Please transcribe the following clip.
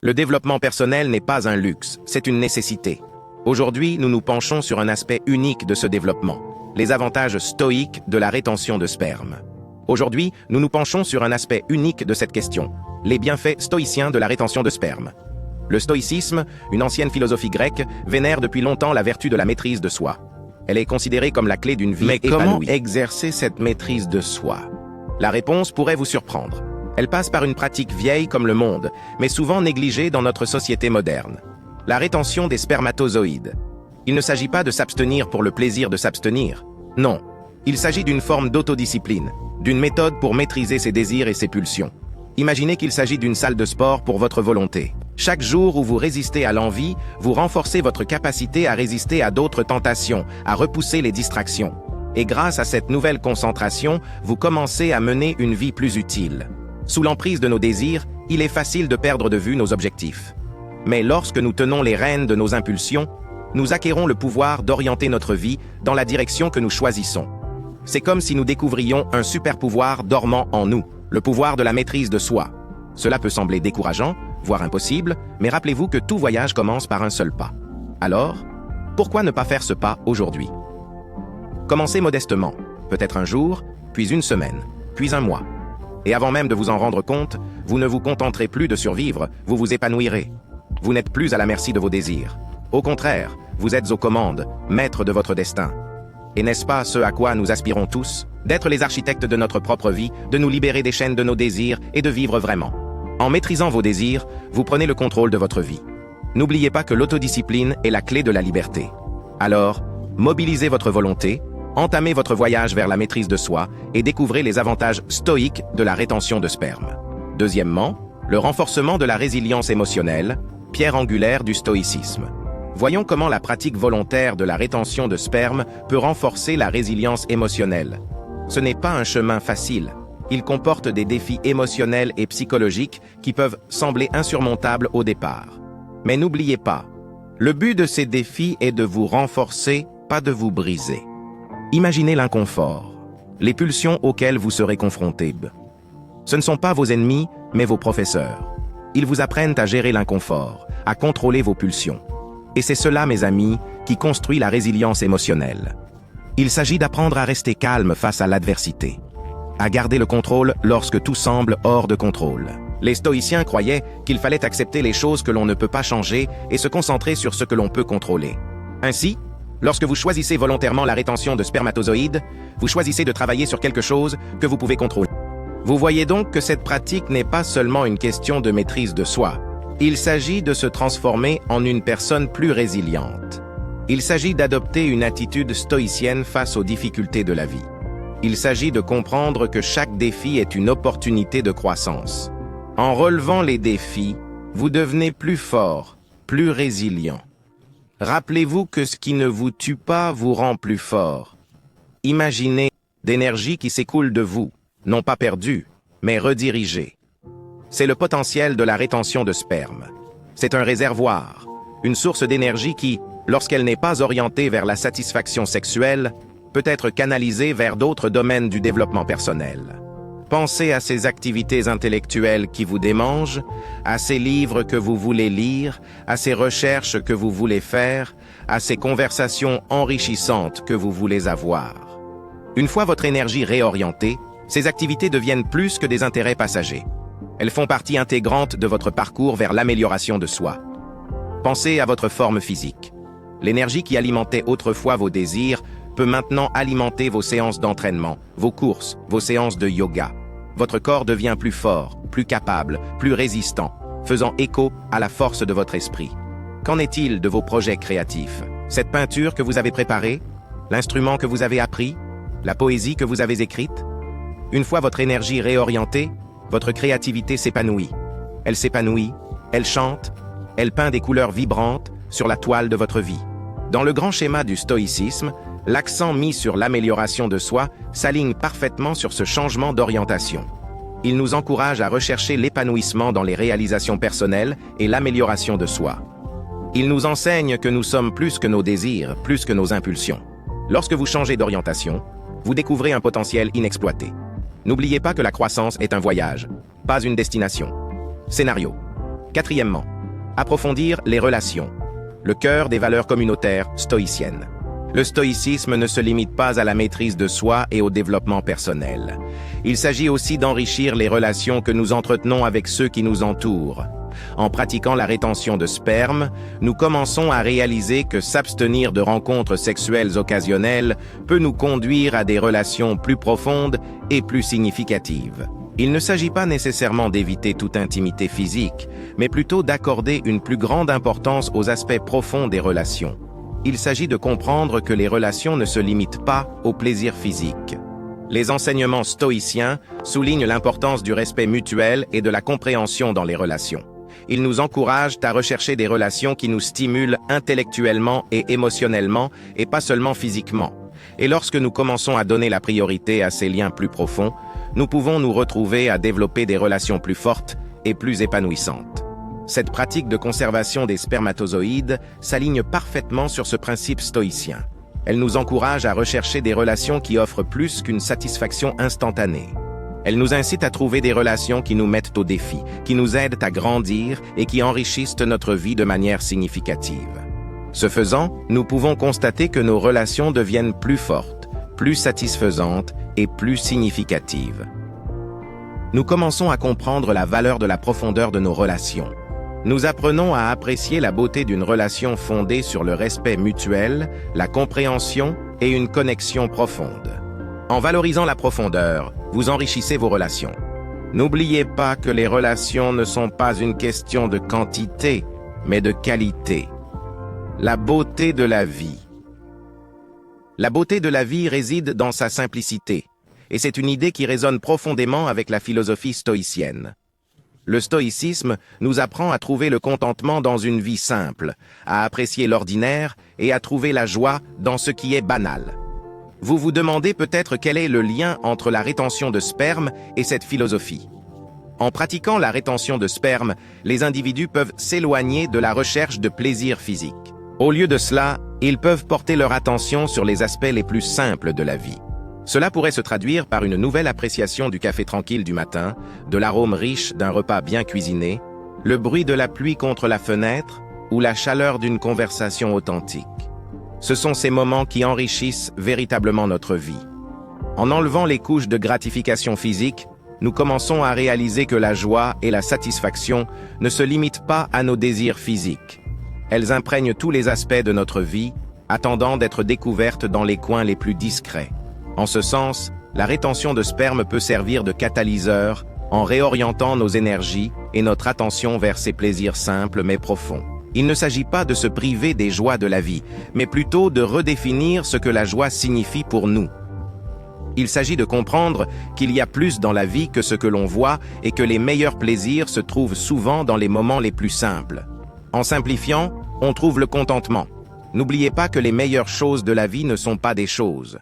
Le développement personnel n'est pas un luxe, c'est une nécessité. Aujourd'hui, nous nous penchons sur un aspect unique de ce développement, les avantages stoïques de la rétention de sperme. Aujourd'hui, nous nous penchons sur un aspect unique de cette question, les bienfaits stoïciens de la rétention de sperme. Le stoïcisme, une ancienne philosophie grecque, vénère depuis longtemps la vertu de la maîtrise de soi. Elle est considérée comme la clé d'une vie épanouie. Mais comment exercer cette maîtrise de soi? La réponse pourrait vous surprendre. Elle passe par une pratique vieille comme le monde, mais souvent négligée dans notre société moderne. La rétention des spermatozoïdes. Il ne s'agit pas de s'abstenir pour le plaisir de s'abstenir. Non, il s'agit d'une forme d'autodiscipline, d'une méthode pour maîtriser ses désirs et ses pulsions. Imaginez qu'il s'agit d'une salle de sport pour votre volonté. Chaque jour où vous résistez à l'envie, vous renforcez votre capacité à résister à d'autres tentations, à repousser les distractions. Et grâce à cette nouvelle concentration, vous commencez à mener une vie plus utile. Sous l'emprise de nos désirs, il est facile de perdre de vue nos objectifs. Mais lorsque nous tenons les rênes de nos impulsions, nous acquérons le pouvoir d'orienter notre vie dans la direction que nous choisissons. C'est comme si nous découvrions un super pouvoir dormant en nous, le pouvoir de la maîtrise de soi. Cela peut sembler décourageant, voire impossible, mais rappelez-vous que tout voyage commence par un seul pas. Alors, pourquoi ne pas faire ce pas aujourd'hui? Commencez modestement, peut-être un jour, puis une semaine, puis un mois. Et avant même de vous en rendre compte, vous ne vous contenterez plus de survivre, vous vous épanouirez. Vous n'êtes plus à la merci de vos désirs. Au contraire, vous êtes aux commandes, maîtres de votre destin. Et n'est-ce pas ce à quoi nous aspirons tous? D'être les architectes de notre propre vie, de nous libérer des chaînes de nos désirs et de vivre vraiment. En maîtrisant vos désirs, vous prenez le contrôle de votre vie. N'oubliez pas que l'autodiscipline est la clé de la liberté. Alors, mobilisez votre volonté, entamez votre voyage vers la maîtrise de soi et découvrez les avantages stoïques de la rétention de sperme. Deuxièmement, le renforcement de la résilience émotionnelle, pierre angulaire du stoïcisme. Voyons comment la pratique volontaire de la rétention de sperme peut renforcer la résilience émotionnelle. Ce n'est pas un chemin facile. Il comporte des défis émotionnels et psychologiques qui peuvent sembler insurmontables au départ. Mais n'oubliez pas, le but de ces défis est de vous renforcer, pas de vous briser. Imaginez l'inconfort, les pulsions auxquelles vous serez confrontés. Ce ne sont pas vos ennemis, mais vos professeurs. Ils vous apprennent à gérer l'inconfort, à contrôler vos pulsions. Et c'est cela, mes amis, qui construit la résilience émotionnelle. Il s'agit d'apprendre à rester calme face à l'adversité, à garder le contrôle lorsque tout semble hors de contrôle. Les stoïciens croyaient qu'il fallait accepter les choses que l'on ne peut pas changer et se concentrer sur ce que l'on peut contrôler. Ainsi, lorsque vous choisissez volontairement la rétention de spermatozoïdes, vous choisissez de travailler sur quelque chose que vous pouvez contrôler. Vous voyez donc que cette pratique n'est pas seulement une question de maîtrise de soi. Il s'agit de se transformer en une personne plus résiliente. Il s'agit d'adopter une attitude stoïcienne face aux difficultés de la vie. Il s'agit de comprendre que chaque défi est une opportunité de croissance. En relevant les défis, vous devenez plus fort, plus résilient. Rappelez-vous que ce qui ne vous tue pas vous rend plus fort. Imaginez d'énergie qui s'écoule de vous, non pas perdue, mais redirigée. C'est le potentiel de la rétention de sperme. C'est un réservoir, une source d'énergie qui, lorsqu'elle n'est pas orientée vers la satisfaction sexuelle, peut être canalisée vers d'autres domaines du développement personnel. Pensez à ces activités intellectuelles qui vous démangent, à ces livres que vous voulez lire, à ces recherches que vous voulez faire, à ces conversations enrichissantes que vous voulez avoir. Une fois votre énergie réorientée, ces activités deviennent plus que des intérêts passagers. Elles font partie intégrante de votre parcours vers l'amélioration de soi. Pensez à votre forme physique. L'énergie qui alimentait autrefois vos désirs peut maintenant alimenter vos séances d'entraînement, vos courses, vos séances de yoga. Votre corps devient plus fort, plus capable, plus résistant, faisant écho à la force de votre esprit. Qu'en est-il de vos projets créatifs? Cette peinture que vous avez préparée? L'instrument que vous avez appris? La poésie que vous avez écrite? Une fois votre énergie réorientée, votre créativité s'épanouit. Elle s'épanouit, elle chante, elle peint des couleurs vibrantes sur la toile de votre vie. Dans le grand schéma du stoïcisme, l'accent mis sur l'amélioration de soi s'aligne parfaitement sur ce changement d'orientation. Il nous encourage à rechercher l'épanouissement dans les réalisations personnelles et l'amélioration de soi. Il nous enseigne que nous sommes plus que nos désirs, plus que nos impulsions. Lorsque vous changez d'orientation, vous découvrez un potentiel inexploité. N'oubliez pas que la croissance est un voyage, pas une destination. Scénario. Quatrièmement, approfondir les relations. Le cœur des valeurs communautaires stoïciennes. Le stoïcisme ne se limite pas à la maîtrise de soi et au développement personnel. Il s'agit aussi d'enrichir les relations que nous entretenons avec ceux qui nous entourent. En pratiquant la rétention de sperme, nous commençons à réaliser que s'abstenir de rencontres sexuelles occasionnelles peut nous conduire à des relations plus profondes et plus significatives. Il ne s'agit pas nécessairement d'éviter toute intimité physique, mais plutôt d'accorder une plus grande importance aux aspects profonds des relations. Il s'agit de comprendre que les relations ne se limitent pas au plaisir physique. Les enseignements stoïciens soulignent l'importance du respect mutuel et de la compréhension dans les relations. Ils nous encouragent à rechercher des relations qui nous stimulent intellectuellement et émotionnellement, et pas seulement physiquement. Et lorsque nous commençons à donner la priorité à ces liens plus profonds, nous pouvons nous retrouver à développer des relations plus fortes et plus épanouissantes. Cette pratique de conservation des spermatozoïdes s'aligne parfaitement sur ce principe stoïcien. Elle nous encourage à rechercher des relations qui offrent plus qu'une satisfaction instantanée. Elle nous incite à trouver des relations qui nous mettent au défi, qui nous aident à grandir et qui enrichissent notre vie de manière significative. Ce faisant, nous pouvons constater que nos relations deviennent plus fortes, plus satisfaisantes et plus significatives. Nous commençons à comprendre la valeur de la profondeur de nos relations. Nous apprenons à apprécier la beauté d'une relation fondée sur le respect mutuel, la compréhension et une connexion profonde. En valorisant la profondeur, vous enrichissez vos relations. N'oubliez pas que les relations ne sont pas une question de quantité, mais de qualité. La beauté de la vie. La beauté de la vie réside dans sa simplicité, et c'est une idée qui résonne profondément avec la philosophie stoïcienne. Le stoïcisme nous apprend à trouver le contentement dans une vie simple, à apprécier l'ordinaire et à trouver la joie dans ce qui est banal. Vous vous demandez peut-être quel est le lien entre la rétention de sperme et cette philosophie. En pratiquant la rétention de sperme, les individus peuvent s'éloigner de la recherche de plaisir physique. Au lieu de cela, ils peuvent porter leur attention sur les aspects les plus simples de la vie. Cela pourrait se traduire par une nouvelle appréciation du café tranquille du matin, de l'arôme riche d'un repas bien cuisiné, le bruit de la pluie contre la fenêtre ou la chaleur d'une conversation authentique. Ce sont ces moments qui enrichissent véritablement notre vie. En enlevant les couches de gratification physique, nous commençons à réaliser que la joie et la satisfaction ne se limitent pas à nos désirs physiques. Elles imprègnent tous les aspects de notre vie, attendant d'être découvertes dans les coins les plus discrets. En ce sens, la rétention de sperme peut servir de catalyseur en réorientant nos énergies et notre attention vers ces plaisirs simples mais profonds. Il ne s'agit pas de se priver des joies de la vie, mais plutôt de redéfinir ce que la joie signifie pour nous. Il s'agit de comprendre qu'il y a plus dans la vie que ce que l'on voit et que les meilleurs plaisirs se trouvent souvent dans les moments les plus simples. En simplifiant, on trouve le contentement. N'oubliez pas que les meilleures choses de la vie ne sont pas des choses.